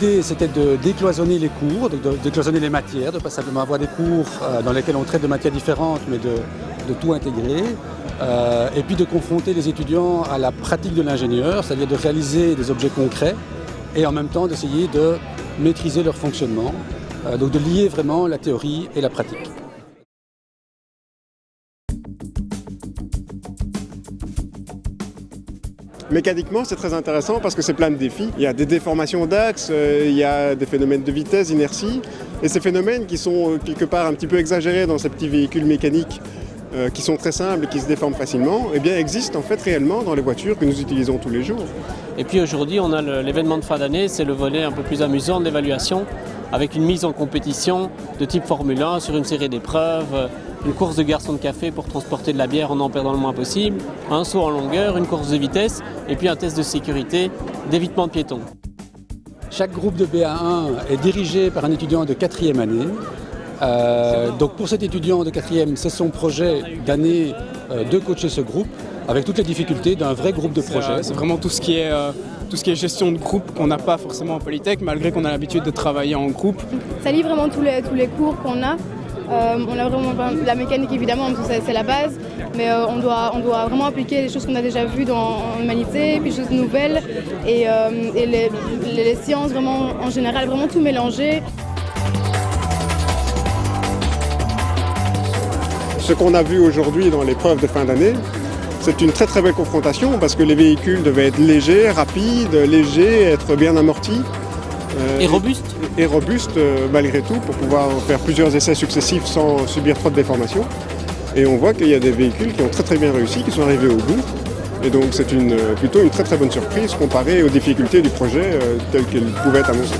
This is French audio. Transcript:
l'idée, c'était de décloisonner les cours, de décloisonner les matières, de ne pas simplement avoir des cours dans lesquels on traite de matières différentes, mais de tout intégrer. Et puis de confronter les étudiants à la pratique de l'ingénieur, c'est-à-dire de réaliser des objets concrets et en même temps d'essayer de maîtriser leur fonctionnement, donc de lier vraiment la théorie et la pratique. Mécaniquement, c'est très intéressant parce que c'est plein de défis. Il y a des déformations d'axes, il y a des phénomènes de vitesse, d'inertie, et ces phénomènes qui sont quelque part un petit peu exagérés dans ces petits véhicules mécaniques qui sont très simples et qui se déforment facilement, eh bien, existent en fait réellement dans les voitures que nous utilisons tous les jours. Et puis aujourd'hui, on a l'événement de fin d'année, c'est le volet un peu plus amusant de l'évaluation, avec une mise en compétition de type Formule 1 sur une série d'épreuves, une course de garçon de café pour transporter de la bière en perdant le moins possible, un saut en longueur, une course de vitesse et puis un test de sécurité d'évitement de piétons. Chaque groupe de BA1 est dirigé par un étudiant de 4e année. Donc pour cet étudiant de 4e, c'est son projet d'année de coacher ce groupe, avec toutes les difficultés d'un vrai groupe de projet. C'est vraiment tout ce qui est gestion de groupe qu'on n'a pas forcément en Polytech, malgré qu'on a l'habitude de travailler en groupe. Ça lie vraiment tous les cours qu'on a. On a vraiment la mécanique évidemment, parce que c'est la base, mais on doit vraiment appliquer les choses qu'on a déjà vues dans l'humanité, puis des choses nouvelles, et les sciences vraiment en général, vraiment tout mélanger. Ce qu'on a vu aujourd'hui dans l'épreuve de fin d'année, c'est une très très belle confrontation parce que les véhicules devaient être légers, rapides, être bien amortis. Et robuste. Et robuste malgré tout pour pouvoir faire plusieurs essais successifs sans subir trop de déformations. Et on voit qu'il y a des véhicules qui ont très très bien réussi, qui sont arrivés au bout. Et donc c'est plutôt une très très bonne surprise comparée aux difficultés du projet telles qu'elles pouvaient être annoncées.